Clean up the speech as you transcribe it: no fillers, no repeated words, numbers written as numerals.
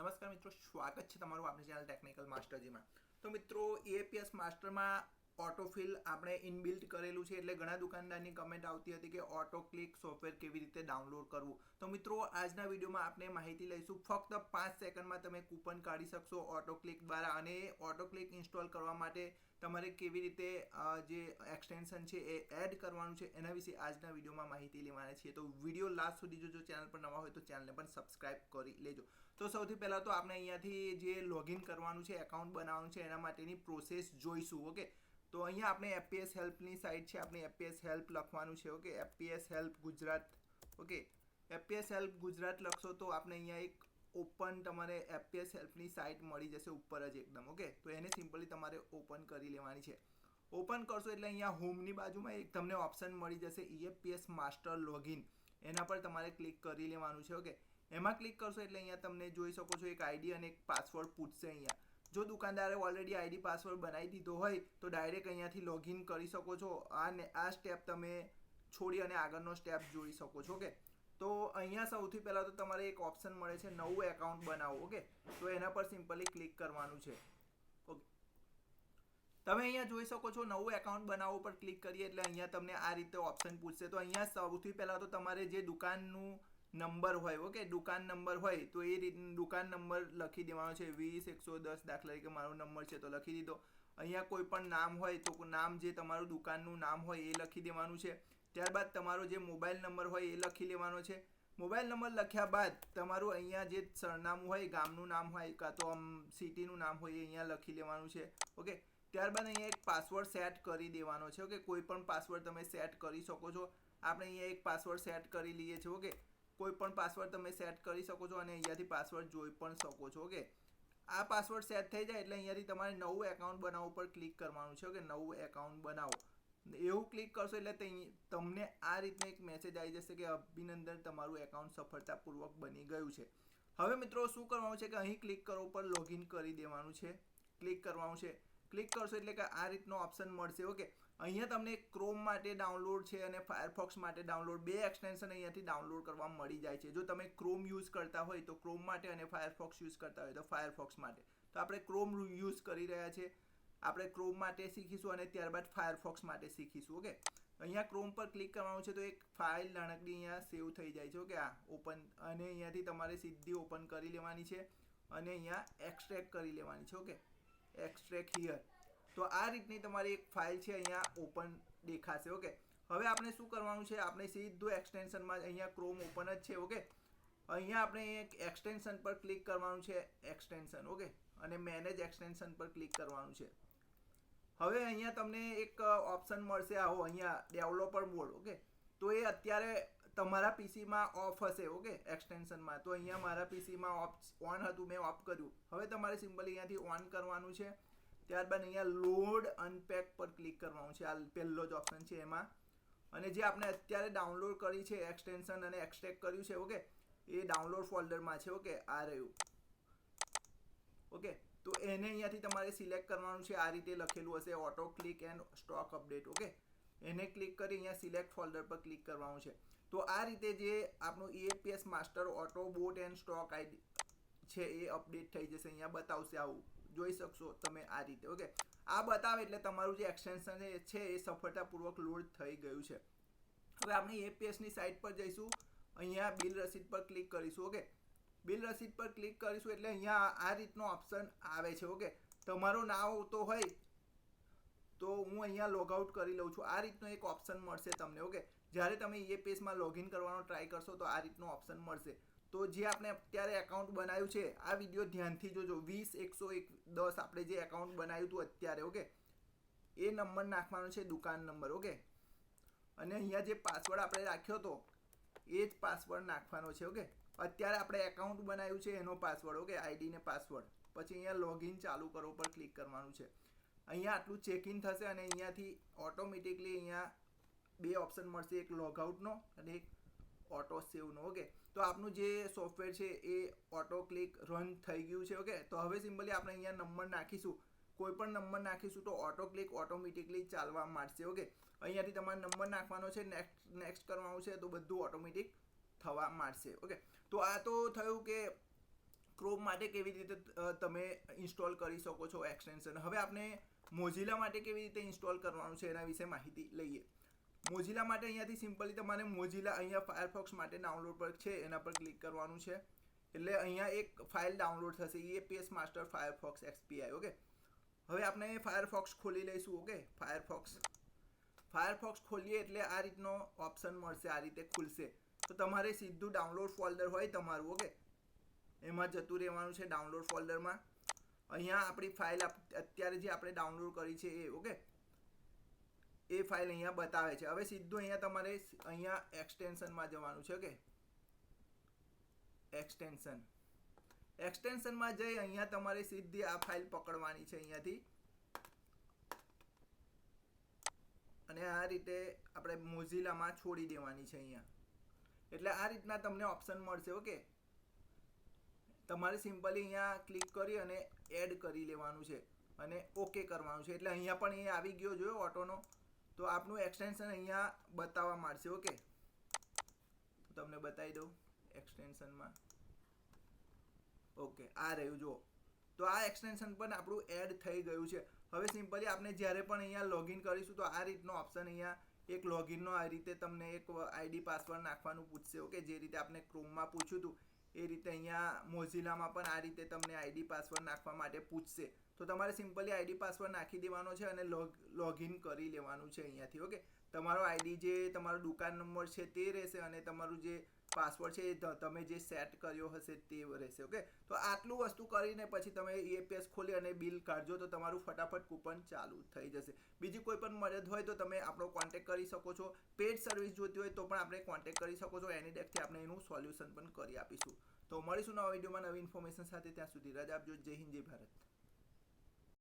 નમસ્કાર મિત્રો, સ્વાગત છે તમારું આપણી ચેનલ ટેકનિકલ માસ્ટરજીમાં. તો મિત્રો, એએપીએસ માસ્ટરમાં ઓટોફિલ આપણે ઇનબિલ્ટ કરેલું છે, એટલે ઘણા દુકાનદારની કમેન્ટ આવતી હતી કે ઓટો ક્લિક સોફ્ટવેર કેવી રીતે ડાઉનલોડ કરવું. તો મિત્રો, આજના વિડીયોમાં આપણે માહિતી લઈશું. ફક્ત 5 સેકન્ડમાં તમે કૂપન કાઢી શકશો ઓટો ક્લિક દ્વારા. અને ઓટો ક્લિક ઇન્સ્ટોલ કરવા માટે તમારે કેવી રીતે જે એક્સટેન્શન છે એ એડ કરવાનું છે એના વિશે આજના વિડીયોમાં માહિતી લેવાના છીએ. તો વિડીયો લાસ્ટ સુધી જોજો. ચેનલ પર નવા હોય તો ચેનલને પણ સબસ્ક્રાઇબ કરી લેજો. તો સૌથી પહેલાં તો આપણે અહીંયાથી જે લોગિન કરવાનું છે, એકાઉન્ટ બનાવવાનું છે, એના માટેની પ્રોસેસ જોઈશું. ઓકે, તો અહીંયા આપણે એફપીએસ હેલ્પની સાઇટ છે, આપણે એફપીએસ હેલ્પ લખવાનું છે. Okay, FPS help Gujarat. Okay, FPS help Gujarat લખશો તો આપણે અહીંયા એક ઓપન તમારે એફપીએસ હેલ્પની સાઇટ મળી જશે ઉપર જ એકદમ. ઓકે, તો એને સિમ્પલી તમારે ઓપન કરી લેવાની છે. ઓપન કરશો એટલે અહીંયા હોમની બાજુમાં એક તમને ઓપ્શન મળી જશે ઈએફપીએસ માસ્ટર લોગિન. એના પર તમારે ક્લિક કરી લેવાનું છે. ઓકે, એમાં ક્લિક કરશો એટલે અહીંયા તમને જોઈ શકો છો એક આઈડી અને એક પાસવર્ડ પૂછશે. અહીંયા જો દુકાનદારે ઓલરેડી આઈડી પાસવર્ડ બનાવી દીધો હોય તો ડાયરેક્ટ અહીંયાથી લોગિન કરી શકો છો. આ સ્ટેપ તમે છોડી અને આગળનો સ્ટેપ જોઈ શકો છો. ઓકે, તો અહીંયા સૌથી પહેલાં તો તમારે એક ઓપ્શન મળે છે નવું એકાઉન્ટ બનાવો. ઓકે, તો એના પર સિમ્પલી ક્લિક કરવાનું છે. ઓકે, તમે અહીંયા જોઈ શકો છો નવું એકાઉન્ટ બનાવો પર ક્લિક કરીએ એટલે અહીંયા તમને આ રીતે ઓપ્શન પૂછશે. તો અહીંયા સૌથી પહેલાં તો તમારે જે દુકાનનું નંબર હોય, ઓકે, દુકાન નંબર હોય તો એ રીતનું દુકાન નંબર લખી દેવાનો છે. 20110 દાખલા તરીકે મારો નંબર છે તો લખી દીધો. અહીંયા કોઈ પણ નામ હોય તો નામ જે તમારું દુકાનનું નામ હોય એ લખી દેવાનું છે. ત્યારબાદ તમારો જે મોબાઈલ નંબર હોય એ લખી લેવાનો છે. મોબાઈલ નંબર લખ્યા બાદ તમારું અહીંયા જે સરનામું હોય, ગામનું નામ હોય કાં તો સિટીનું નામ હોય એ અહીંયા લખી લેવાનું છે. ઓકે, ત્યારબાદ અહીંયા એક પાસવર્ડ સેટ કરી દેવાનો છે. ઓકે, કોઈ પણ પાસવર્ડ તમે સેટ કરી શકો છો. આપણે અહીંયા એક પાસવર્ડ સેટ કરી લઈએ છીએ. ઓકે, કોઈ પણ પાસવર્ડ તમે સેટ કરી શકો છો અને અહીંયાથી પાસવર્ડ જોઈ પણ શકો છો. ઓકે, આ પાસવર્ડ સેટ થઈ જાય એટલે અહીંયાથી તમારે નવું એકાઉન્ટ બનાવવા પર ક્લિક કરવાનું છે. ઓકે, નવું એકાઉન્ટ બનાવો એવું ક્લિક કરશો એટલે તમને આ રીતનો એક મેસેજ આવી જશે કે અભિનંદન, તમારું એકાઉન્ટ સફળતાપૂર્વક બની ગયું છે. હવે મિત્રો શું કરવાનું છે કે અહીં ક્લિક કરો ઉપર લોગિન કરી દેવાનું છે. ક્લિક કરવાનું છે. ક્લિક કરશો એટલે કે આ રીતનો ઓપ્શન મળશે. ઓકે, અહીંયા તમને ક્રોમ માટે ડાઉનલોડ છે અને ફાયરફોક્સ માટે ડાઉનલોડ, બે એક્સટેન્શન અહીંયાથી ડાઉનલોડ કરવા મળી જાય છે. જો તમે ક્રોમ યુઝ કરતા હોય તો ક્રોમ માટે અને ફાયરફોક્સ યુઝ કરતા હોય તો ફાયરફોક્સ માટે. તો આપણે ક્રોમ યુઝ કરી રહ્યા છીએ. આપણે ક્રોમ માટે શીખીશું અને ત્યારબાદ ફાયરફોક્સ માટે શીખીશું. ઓકે, અહીંયા ક્રોમ પર ક્લિક કરવાનું છે તો એક ફાઇલ નાનકડી અહીંયા સેવ થઈ જાય છે. ઓકે, આ ઓપન અને અહીંયાથી તમારે સીધી ઓપન કરી લેવાની છે અને અહીંયા એક્સટ્રેક્ટ કરી લેવાની છે. Okay, extract here. તો આ રીતની તમારી એક ફાઇલ છે અહીંયા ઓપન દેખાશે. ઓકે, હવે આપણે શું કરવાનું છે, આપણે સીધું એક્સટેન્શનમાં અહીંયા ક્રોમ ઓપન જ છે. ઓકે, અહીંયા આપણે એક એક્સટેન્શન પર ક્લિક કરવાનું છે. એક્સટેન્શન. ઓકે, અને મેનેજ એક્સટેન્શન પર ક્લિક કરવાનું છે. હવે અહીંયા તમને એક ઓપ્શન મળશે આવો અહીંયા ડેવલપર મોડ. ઓકે, તો એ અત્યારે તમારા પીસીમાં ઓફ હશે. ઓકે, એક્સટેન્શનમાં તો અહીંયા મારા પીસીમાં ઓન હતું, મેં ઓફ કર્યું. હવે તમારે સિમ્પલી અહીંયાથી ઓન કરવાનું છે. ત્યારબાદ અહીંયા લોડ અનપેક પર ક્લિક કરવાનું છે. આ પહેલો જ ઓપ્શન છે એમાં. અને જે આપણે અત્યારે ડાઉનલોડ કરી છે એક્સટેન્શન અને એક્સટ્રેક્ટ કર્યું છે, ઓકે, એ ડાઉનલોડ ફોલ્ડરમાં છે. ઓકે, આ રહ્યું. ઓકે, તો એને અહીંયાથી તમારે સિલેક્ટ કરવાનું છે. આ રીતે લખેલું હશે auto click and stock update. Okay, એને ક્લિક કરી અહીંયા સિલેક્ટ ફોલ્ડર પર ક્લિક કરવાનું છે. તો આ રીતે જે આપણું EFPS master auto bot and stock ID છે એ અપડેટ થઈ જશે. અહીંયા બતાવશે આવું જોઈ શકશો તમે આ રીતે. ઓકે, આ બતાવે એટલે તમારું જે એક્સટેન્શન છે એ સફળતાપૂર્વક લોડ થઈ ગયું છે. હવે આપણે ઈએફપીએસની સાઇટ પર જઈશું. અહીંયા બિલ રસીદ પર ક્લિક કરીશું. ઓકે, બિલ રસીદ પર ક્લિક કરીશું એટલે અહીંયા આ રીતનો ઓપ્શન આવે છે. ઓકે, તમારું નામ આવતો હોય તો હું અહીંયા લોગઆઉટ કરી લઉં છું. આ રીતનો એક ઓપ્શન મળશે તમને. ઓકે, જ્યારે તમે ઈએપીએસમાં લોગિન કરવાનો ટ્રાય કરશો તો આ રીતનો ઓપ્શન મળશે. તો જે આપણે અત્યારે એકાઉન્ટ બનાવ્યું છે, આ વિડીયો ધ્યાનથી જોજો. 20110 આપણે જે એકાઉન્ટ બનાવ્યું હતું અત્યારે. ઓકે, એ નંબર નાખવાનો છે, દુકાન નંબર. ઓકે, અને અહીંયા જે પાસવર્ડ આપણે રાખ્યો હતો એ જ પાસવર્ડ નાખવાનો છે. ઓકે, અત્યારે આપણે એકાઉન્ટ બનાવ્યું છે એનો પાસવર્ડ. ઓકે, આઈડી ને પાસવર્ડ. પછી અહીંયા લોગિન ચાલુ કરો પર ક્લિક કરવાનું છે. અહીંયા આટલું ચેકિન થશે અને અહીંયાથી ઓટોમેટિકલી અહીંયા બે ઓપ્શન મળશે, એક લોગઆઉટનો અને એક ઓટો સેવનો. ઓકે, તો આપણું જે સોફ્ટવેર છે એ ઓટો ક્લિક રન થઈ ગયું છે. ઓકે, તો હવે સિમ્પલી આપણે અહીંયા નંબર નાખીશું. કોઈ પણ નંબર નાખીશું તો ઓટો ક્લિક ઓટોમેટિકલી ચાલવા માંડશે. ઓકે, અહીંયાથી તમારે નંબર નાખવાનો છે, નેક્સ્ટ કરવાનું છે, તો બધું ઓટોમેટિક થવા માંડશે. ઓકે, તો આ તો થયું કે ક્રોમ માટે કેવી રીતે તમે ઇન્સ્ટોલ કરી શકો છો એક્સટેન્શન. હવે આપણે મોઝિલા માટે કેવી રીતે ઇન્સ્ટોલ કરવાનું છે એના વિશે માહિતી લઈએ. મોઝિલા માટે અહીંયાથી સિમ્પલી તમારે મોઝિલા અહીંયા ફાયરફોક્સ માટે ડાઉનલોડ પર છે એના પર ક્લિક કરવાનું છે. એટલે અહીંયા એક ફાઇલ ડાઉનલોડ થશે, EAPS master Firefox XPI. Okay, હવે આપણે ફાયરફોક્સ ખોલી લઈશું. ઓકે, ફાયરફોક્સ ખોલીએ એટલે આ રીતનો ઓપ્શન મળશે, આ રીતે ખુલશે. તો તમારે સીધું ડાઉનલોડ ફોલ્ડર હોય તમારું, ઓકે, એમાં જતું રહેવાનું છે ડાઉનલોડ ફોલ્ડરમાં. અહીંયા આપણી ફાઇલ અત્યારે જે આપણે ડાઉનલોડ કરી છે એ, ઓકે, એ ફાઇલ અહીંયા બતાવે છે. હવે સીધું અહીંયા તમારે અહીંયા એક્સટેન્શનમાં જવાનું છે. ઓકે, એક્સટેન્શનમાં જઈ અહીંયા તમારે સીધી આ ફાઇલ પકડવાની છે અહીંયાથી, અને આ રીતે આપણે મોઝિલામાં છોડી દેવાની છે અહીંયા. એટલે આ રીતના તમને ઓપ્શન મળશે. ઓકે, તમારે સિમ્પલી અહીંયા ક્લિક કરી અને એડ કરી લેવાનું છે અને ઓકે કરવાનું છે. એટલે અહીંયા પણ એ આવી ગયો જોયો ઓટોનો, તો આપનું એક્સટેન્શન અહીંયા બતાવવા માંડશે. ઓકે, તમને બતાવી દઉં એક્સટેન્શનમાં. ઓકે, આ રહ્યું જુઓ. તો આ એક્સટેન્શન પણ આપણું એડ થઈ ગયું છે. હવે સિમ્પલી આપણે જ્યારે પણ અહીંયા લોગિન કરીશું તો આ રીતનો ઓપ્શન અહીંયા એક લોગિનનો આ રીતે તમને એક ID પાસવર્ડ નાખવાનું પૂછશે. ઓકે, જે રીતે આપણે ક્રોમમાં પૂછ્યું હતું એ રીતે અહીંયા મોઝિલામાં પણ આ રીતે તમને ID પાસવર્ડ નાખવા માટે પૂછશે. તો તમારે સિમ્પલી ID પાસવર્ડ નાખી દેવાનો છે અને લોગિન કરી લેવાનું છે અહીંયાથી. ઓકે, તમારો ID જે તમારો દુકાન નંબર છે તે રહેશે અને તમારું જે પાસવર્ડ છે એ તમે જે સેટ કર્યો હશે તે રહેશે. ઓકે, તો આટલું વસ્તુ કરીને પછી તમે EAPS ખોલી અને બિલ કાઢજો તો તમારું ફટાફટ કૂપન ચાલુ થઈ જશે. બીજી કોઈ પણ મદદ હોય તો તમે આપણો કોન્ટેક્ટ કરી શકો છો. પેડ સર્વિસ જોતી હોય તો પણ આપણે કોન્ટેક્ટ કરી શકો છો. એનીડેકથી આપણે એનું સોલ્યુશન પણ કરી આપીશું. તો મળીશું નવા વિડીયોમાં નવી ઇન્ફોર્મેશન સાથે. ત્યાં સુધી રજા આપજો. જય હિન્દ, જય ભારત.